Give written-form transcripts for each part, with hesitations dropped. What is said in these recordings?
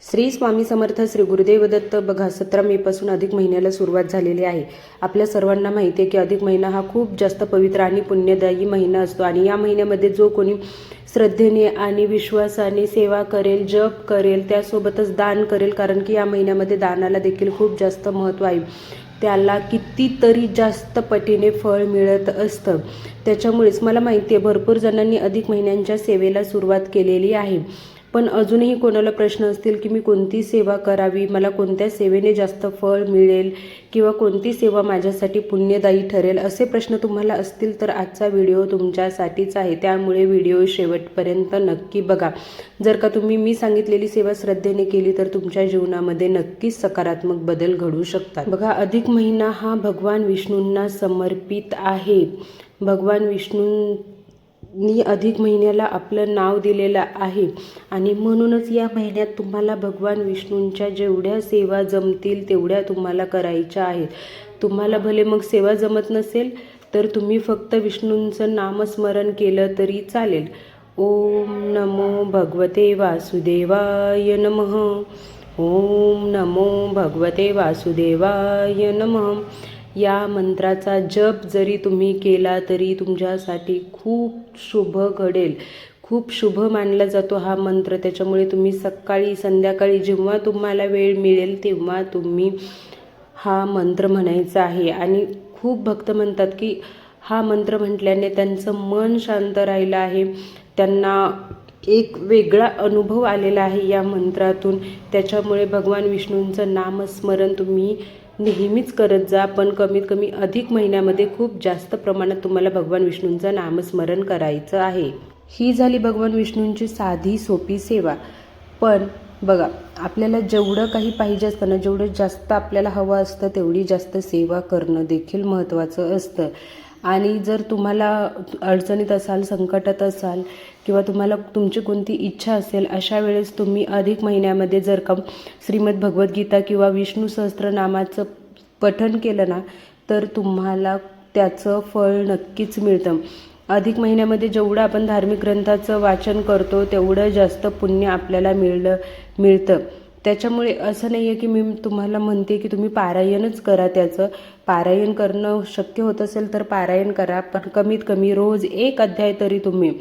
श्री स्वामी समर्थ श्री गुरुदेव दत्त. बघा 17 मे पासून अधिक महिन्याला सुरुवात झालेली आहे. आपल्या सर्वांना माहिती आहे की अधिक महिना हा खूप जास्त पवित्र आणि पुण्यदायी महिना असतो आणि या महिन्यामध्ये जो कोणी श्रद्धेने आणि विश्वासाने सेवा करेल, जप करेल, त्यासोबतच दान करेल, कारण की या महिन्यामध्ये दानाला देखील खूप जास्त महत्त्व आहे, त्याला कितीतरी जास्त पटीने फळ मिळत असतं. त्याच्यामुळेच मला माहिती आहे भरपूर जणांनी अधिक महिन्यांच्या सेवेला सुरुवात केलेली आहे. पण अजूनही कोणाला प्रश्न असतील की मी कोणती सेवा करावी, मला कोणत्या सेवेने जास्त फळ मिळेल किंवा कोणती सेवा माझ्यासाठी पुण्यदायी ठरेल, असे प्रश्न तुम्हाला असतील तर आजचा व्हिडिओ तुमच्यासाठीच आहे. त्यामुळे व्हिडिओ शेवटपर्यंत नक्की बघा. जर का तुम्ही मी सांगितलेली सेवा श्रद्धेने केली तर तुमच्या जीवनामध्ये नक्कीच सकारात्मक बदल घडू शकतात. बघा, अधिक महिना हा भगवान विष्णूंना समर्पित आहे. भगवान विष्णूंनी अधिक महिन्याला आपलं नाव दिलेलं आहे आणि म्हणूनच या महिन्यात तुम्हाला भगवान विष्णूंच्या जेवढ्या सेवा जमतील तेवढ्या तुम्हाला करायच्या आहेत. तुम्हाला भले मग सेवा जमत नसेल तर तुम्ही फक्त विष्णूंचं नामस्मरण केलं तरी चालेल. ओम नमो भगवते वासुदेवाय नमः. ओम नमो भगवते वासुदेवाय नमः. या मंत्राचा जप जरी तुम्ही केला तरी तुमच्यासाठी खूप शुभ घडेल. खूप शुभ मानला जातो हा मंत्र. त्याच्यामुळे तुम्ही सकाळी संध्याकाळी जेव्हा तुम्हाला वेळ मिळेल तेव्हा तुम्ही हा मंत्र म्हणायचा आहे. आणि खूप भक्त म्हणतात की हा मंत्र म्हटल्याने त्यांचं मन शांत राहिलं आहे, त्यांना एक वेगळा अनुभव आलेला आहे या मंत्रातून. त्याच्यामुळे भगवान विष्णूंचं नामस्मरण तुम्ही नेहमीच करत जा, पण कमीत कमी अधिक महिन्यामध्ये खूप जास्त प्रमाणात तुम्हाला भगवान विष्णूंचं नामस्मरण करायचं आहे. ही झाली भगवान विष्णूंची साधी सोपी सेवा. पण बघा, आपल्याला जेवढं काही पाहिजे असतं ना, जेवढं जास्त आपल्याला हवं असतं तेवढी जास्त सेवा करणं देखील महत्त्वाचं असतं. आणि जर तुम्हाला अडचणीत असाल, संकटात असाल किंवा तुम्हाला तुमची कोणती इच्छा असेल, अशा वेळेस तुम्ही अधिक महिन्यामध्ये जर का श्रीमद भगवद्गीता किंवा विष्णू सहस्त्रनामाचं पठण केलं ना तर तुम्हाला त्याचं फळ नक्कीच मिळतं. अधिक महिन्यामध्ये जेवढं आपण धार्मिक ग्रंथाचं वाचन करतो तेवढं जास्त पुण्य आपल्याला मिळतं. त्याच्यामुळे असं नाही आहे की मी तुम्हाला म्हणते की तुम्ही पारायणच करा. त्याचं पारायण करणं शक्य होत असेल तर पारायण करा, पण कमीत कमी रोज एक अध्याय तरी तुम्ही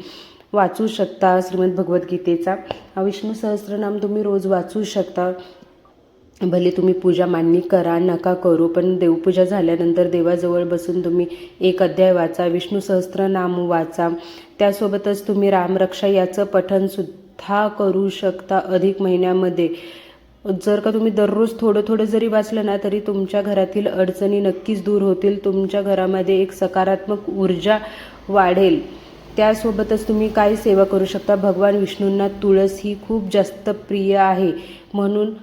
वाचू शकता श्रीमद भगवद्गीतेचा. विष्णू सहस्त्रनाम तुम्ही रोज वाचू शकता. भले तुम्ही पूजा मांडणी करा नका करू, पण देवपूजा झाल्यानंतर देवाजवळ बसून तुम्ही एक अध्याय वाचा, विष्णू सहस्त्रनाम वाचा. त्यासोबतच तुम्ही रामरक्षा याचं पठणसुद्धा करू शकता अधिक महिन्यामध्ये. जर का तुम्ही दररोज थोडं थोडं जरी वाचलं ना तरी तुमच्या घरातील अडचणी नक्कीच दूर होतील. तुमच्या घरामध्ये एक सकारात्मक ऊर्जा वाढेल. त्यासोबतच तुम्ही काय सेवा करू शकता, भगवान विष्णूंना तुळस ही खूप जास्त प्रिय आहे, म्हणून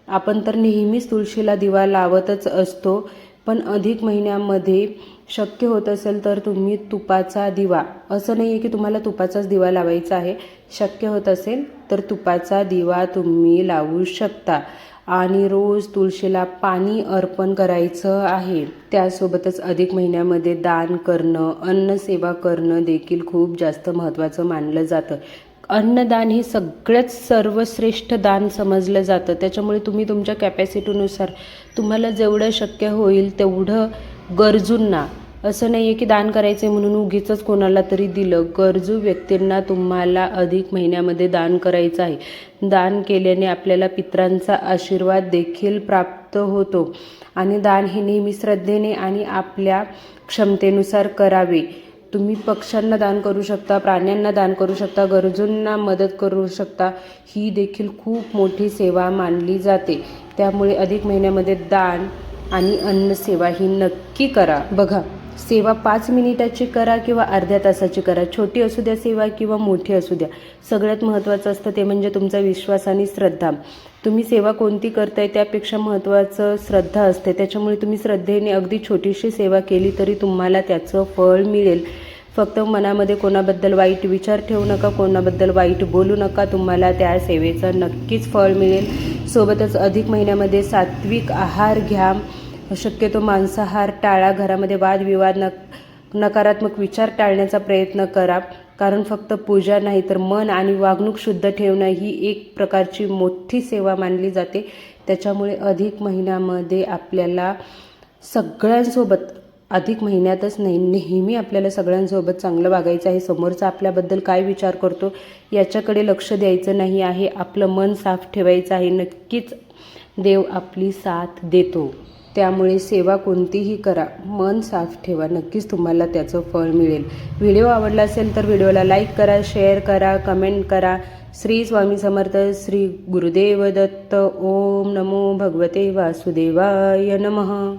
आपण तर नेहमीच तुळशीला दिवा लावतच असतो. पण अधिक महिन्यामध्ये शक्य होत असेल तर तुम्ही तुपाचा दिवा, असं नाही आहे की तुम्हाला तुपाचाच दिवा लावायचा आहे, शक्य होत असेल तर तुपाचा दिवा तुम्ही लावू शकता. आणि रोज तुळशीला पाणी अर्पण करायचं आहे. त्यासोबतच अधिक महिन्यामध्ये दान करणं, अन्नसेवा करणं देखील खूप जास्त महत्त्वाचं मानलं जातं. अन्नदान हे सगळ्यात सर्वश्रेष्ठ दान समजलं जातं. त्याच्यामुळे तुम्ही तुमच्या कॅपॅसिटीनुसार तुम्हाला जेवढं शक्य होईल तेवढं गरजूंना, असं नाही आहे की दान करायचे म्हणून उगीचच कोणाला तरी दिलं, गरजू व्यक्तींना तुम्हाला अधिक महिन्यामध्ये दान करायचं आहे. दान केल्याने आपल्याला पितरांचा आशीर्वाद देखील प्राप्त होतो. आणि दान हे नेहमी श्रद्धेने आणि आपल्या क्षमतेनुसार करावे. तुम्ही पक्ष्यांना दान करू शकता, प्राण्यांना दान करू शकता, गरजूंना मदत करू शकता. ही देखील खूप मोठी सेवा मानली जाते. त्यामुळे अधिक महिन्यामध्ये दान आणि अन्नसेवा ही नक्की करा. बघा, सेवा 5 मिनिटाची करा किंवा अर्ध्या तासाची करा, छोटी असू द्या सेवा किंवा मोठी असू द्या, सगळ्यात महत्त्वाचं असतं ते म्हणजे तुमचा विश्वास आणि श्रद्धा. तुम्ही सेवा कोणती करताय त्यापेक्षा महत्त्वाचं श्रद्धा असते. त्याच्यामुळे तुम्ही श्रद्धेने अगदी छोटीशी सेवा केली तरी तुम्हाला त्याचं फळ मिळेल. फक्त मनामध्ये कोणाबद्दल वाईट विचार ठेवू नका, कोणाबद्दल वाईट बोलू नका, तुम्हाला त्या सेवेचं नक्कीच फळ मिळेल. सोबतच अधिक महिन्यामध्ये सात्विक आहार घ्या, शक्यतो मांसाहार टाळा, घरामध्ये वादविवाद नकारात्मक विचार टाळण्याचा प्रयत्न करा. कारण फक्त पूजा नाही तर मन आणि वागणूक शुद्ध ठेवणं ही एक प्रकारची मोठी सेवा मानली जाते. त्याच्यामुळे अधिक महिन्यामध्ये आपल्याला सगळ्यांसोबत, अधिक महिन्यातच नाही, नेहमी आपल्याला सगळ्यांसोबत चांगलं वागायचं आहे. समोरचा आपल्याबद्दल काय विचार करतो याच्याकडे लक्ष द्यायचं नाही आहे. आपलं मन साफ ठेवायचं आहे. नक्कीच देव आपली साथ देतो. त्यामुळे सेवा कोणतीही करा, मन साफ ठेवा, नक्कीच तुम्हाला त्याचं फळ मिळेल. व्हिडिओ आवडला असेल तर व्हिडिओला लाईक करा, शेअर करा, कमेंट करा. श्री स्वामी समर्थ. श्री गुरुदेव दत्त. ओम नमो भगवते वासुदेवाय नमः.